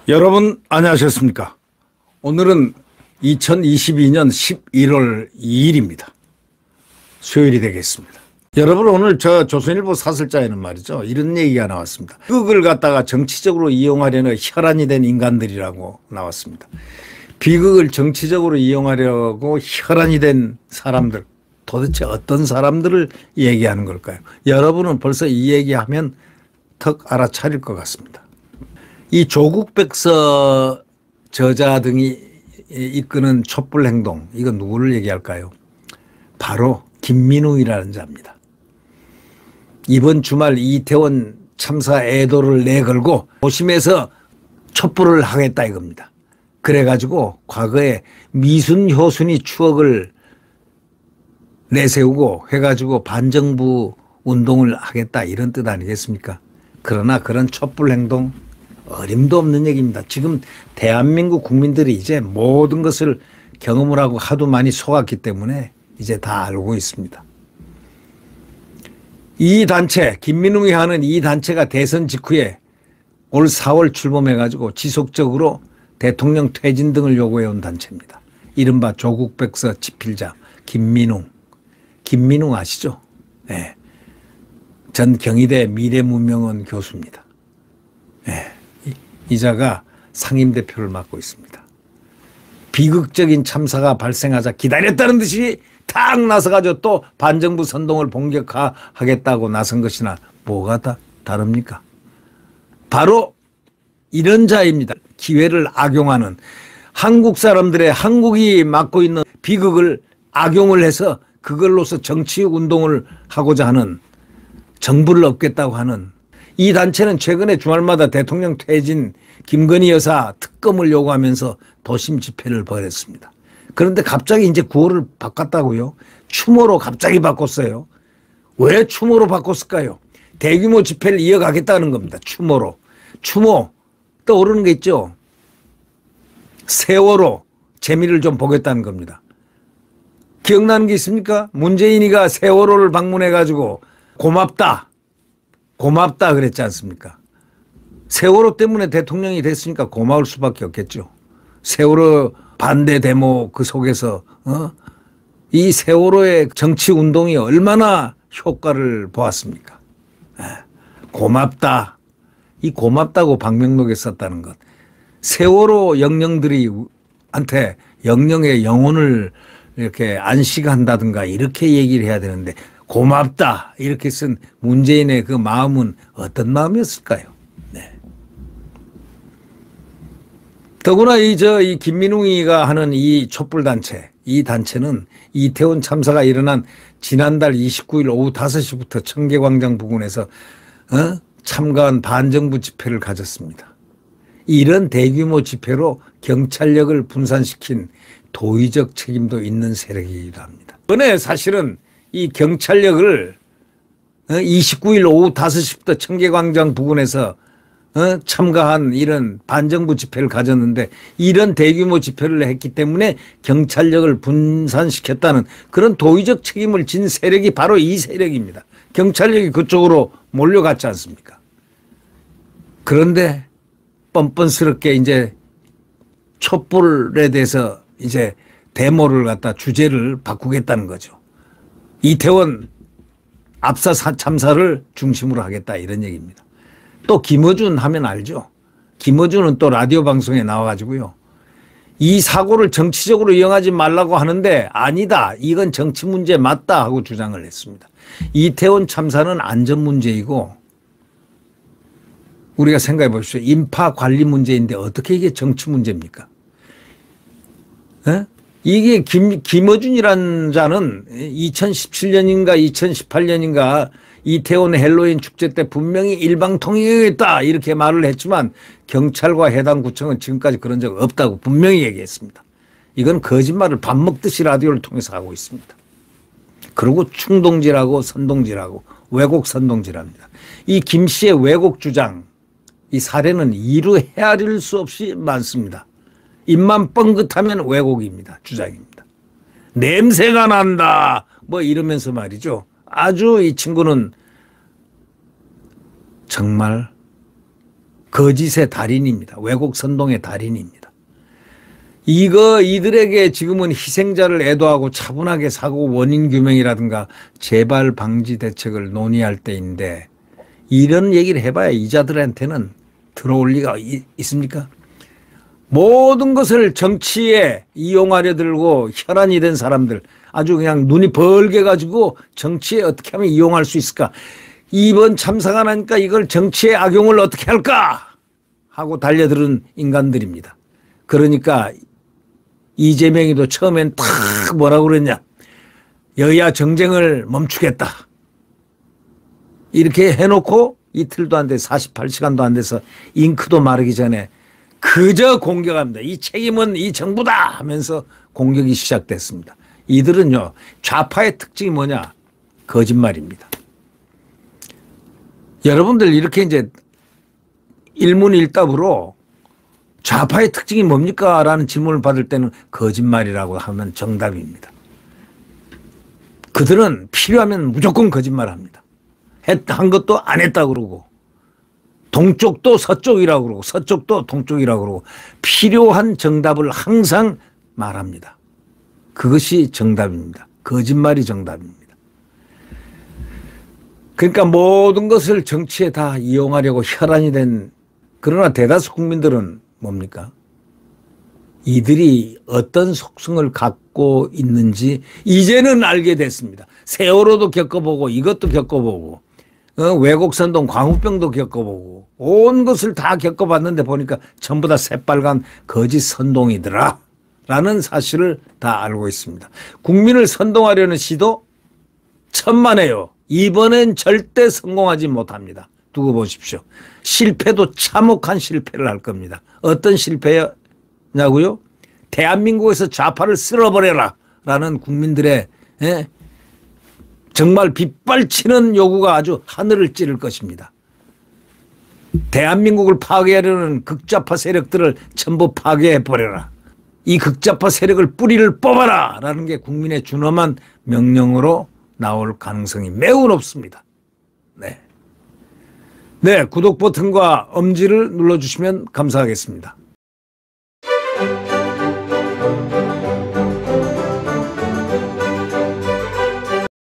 여러분 안녕하셨습니까? 오늘은 2022년 11월 2일입니다. 수요일이 되겠습니다. 여러분 오늘 저 조선일보 사설자에는 말이죠. 이런 얘기가 나왔습니다. 비극을 갖다가 정치적으로 이용하려는 혈안이 된 인간들이라고 나왔습니다. 비극을 정치적으로 이용하려고 혈안이 된 사람들, 도대체 어떤 사람들을 얘기하는 걸까요? 여러분은 벌써 이 얘기하면 턱 알아차릴 것 같습니다. 이 조국백서 저자 등이 이끄는 촛불행동, 이건 누구를 얘기할까요? 바로 김민웅이라는 자입니다. 이번 주말 이태원 참사 애도를 내걸고 도심에서 촛불을 하겠다 이겁니다. 그래가지고 과거에 미순효순이 추억을 내세우고 해가지고 반정부 운동을 하겠다 이런 뜻 아니겠습니까? 그러나 그런 촛불행동 어림도 없는 얘기입니다. 지금 대한민국 국민들이 이제 모든 것을 경험을 하고 하도 많이 속았기 때문에 이제 다 알고 있습니다. 이 단체, 김민웅이 하는 이 단체가 대선 직후에 올 4월 출범해가지고 지속적으로 대통령 퇴진 등을 요구해온 단체입니다. 이른바 조국백서 집필자 김민웅. 김민웅 아시죠? 네. 전 경희대 미래문명원 교수입니다. 네. 이자가 상임대표를 맡고 있습니다. 비극적인 참사가 발생하자 기다렸다는 듯이 탁 나서가지고 또 반정부 선동을 본격화하겠다고 나선 것이나 뭐가 다릅니까? 바로 이런 자입니다. 기회를 악용하는 한국 사람들의 한국이 맡고 있는 비극을 악용을 해서 그걸로서 정치 운동을 하고자 하는 정부를 얻겠다고 하는 이 단체는 최근에 주말마다 대통령 퇴진 김건희 여사 특검을 요구하면서 도심 집회를 벌였습니다. 그런데 갑자기 이제 구호를 바꿨다고요? 추모로 갑자기 바꿨어요. 왜 추모로 바꿨을까요? 대규모 집회를 이어가겠다는 겁니다. 추모로. 추모 떠오르는 게 있죠. 세월호 재미를 좀 보겠다는 겁니다. 기억나는 게 있습니까? 문재인이가 세월호를 방문해 가지고 고맙다 그랬지 않습니까? 세월호 때문에 대통령이 됐으니까 고마울 수밖에 없겠죠. 세월호 반대 데모 그 속에서 이 세월호의 정치 운동이 얼마나 효과를 보았습니까? 고맙다. 이 고맙다고 방명록에 썼다는 것. 세월호 영령들이한테 영령의 영혼을 이렇게 안식한다든가 이렇게 얘기를 해야 되는데 고맙다 이렇게 쓴 문재인의 그 마음은 어떤 마음이었을까요? 네. 더구나 이 김민웅이가 하는 이 촛불단체, 이 단체는 이태원 참사가 일어난 지난달 29일 오후 5시부터 청계광장 부근에서 참가한 반정부 집회를 가졌습니다. 이런 대규모 집회로 경찰력을 분산시킨 도의적 책임도 있는 세력이기도 합니다. 이번에 사실은 이 경찰력을 29일 오후 5시부터 청계광장 부근에서 참가한 이런 반정부 집회를 가졌는데 이런 대규모 집회를 했기 때문에 경찰력을 분산시켰다는 그런 도의적 책임을 진 세력이 바로 이 세력입니다. 경찰력이 그쪽으로 몰려갔지 않습니까? 그런데 뻔뻔스럽게 이제 촛불에 대해서 이제 데모를 갖다 주제를 바꾸겠다는 거죠. 이태원 압사 참사를 중심으로 하겠다 이런 얘기입니다. 또 김어준 하면 알죠. 김어준은 또 라디오 방송에 나와가지고요. 이 사고를 정치적으로 이용하지 말라고 하는데 아니다. 이건 정치 문제 맞다 하고 주장을 했습니다. 이태원 참사는 안전 문제이고 우리가 생각해 보십시오. 인파 관리 문제인데 어떻게 이게 정치 문제입니까? 이게 김어준이라는 자는 2017년인가 2018년인가 이태원 헬로윈 축제 때 분명히 일방통행했다 이렇게 말을 했지만 경찰과 해당 구청은 지금까지 그런 적 없다고 분명히 얘기했습니다. 이건 거짓말을 밥 먹듯이 라디오를 통해서 하고 있습니다. 그리고 충동질하고 선동질하고 왜곡 선동질합니다. 이 김 씨의 왜곡 주장 이 사례는 이루 헤아릴 수 없이 많습니다. 입만 뻥긋하면 왜곡입니다. 주장입니다. 냄새가 난다 뭐 이러면서 말이죠. 아주 이 친구는 정말 거짓의 달인입니다. 왜곡 선동의 달인입니다. 이들에게 지금은 희생자를 애도하고 차분하게 사고 원인 규명이라든가 재발 방지 대책을 논의할 때인데 이런 얘기를 해봐야 이자들한테는 들어올 리가 있습니까? 모든 것을 정치에 이용하려 들고 혈안이 된 사람들 아주 그냥 눈이 벌게 가지고 정치에 어떻게 하면 이용할 수 있을까? 이번 참사가 나니까 이걸 정치에 악용을 어떻게 할까? 하고 달려드는 인간들입니다. 그러니까 이재명이도 처음엔 탁 뭐라고 그랬냐. 여야 정쟁을 멈추겠다. 이렇게 해놓고 이틀도 안 돼 48시간도 안 돼서 잉크도 마르기 전에 그저 공격합니다. 이 책임은 이 정부다 하면서 공격이 시작됐습니다. 이들은요. 좌파의 특징이 뭐냐. 거짓말입니다. 여러분들 이렇게 이제 일문일답으로 좌파의 특징이 뭡니까? 라는 질문을 받을 때는 거짓말이라고 하면 정답입니다. 그들은 필요하면 무조건 거짓말합니다. 한 것도 안 했다고 그러고 동쪽도 서쪽이라고 그러고 서쪽도 동쪽이라고 그러고 필요한 정답을 항상 말합니다. 그것이 정답입니다. 거짓말이 정답입니다. 그러니까 모든 것을 정치에 다 이용하려고 혈안이 된 그러나 대다수 국민들은 뭡니까? 이들이 어떤 속성을 갖고 있는지 이제는 알게 됐습니다. 세월호도 겪어보고 이것도 겪어보고 왜곡선동 광우병도 겪어보고 온 것을 다 겪어봤는데 보니까 전부 다 새빨간 거짓 선동이더라 라는 사실을 다 알고 있습니다. 국민을 선동하려는 시도 천만에요. 이번엔 절대 성공하지 못합니다. 두고 보십시오. 실패도 참혹한 실패를 할 겁니다. 어떤 실패냐고요? 대한민국에서 좌파를 쓸어버려라 라는 국민들의 정말 빗발치는 요구가 아주 하늘을 찌를 것입니다. 대한민국을 파괴하려는 극좌파 세력들을 전부 파괴해버려라. 이 극좌파 세력을 뿌리를 뽑아라 라는 게 국민의 준엄한 명령으로 나올 가능성이 매우 높습니다. 네, 구독 버튼과 엄지를 눌러주시면 감사하겠습니다.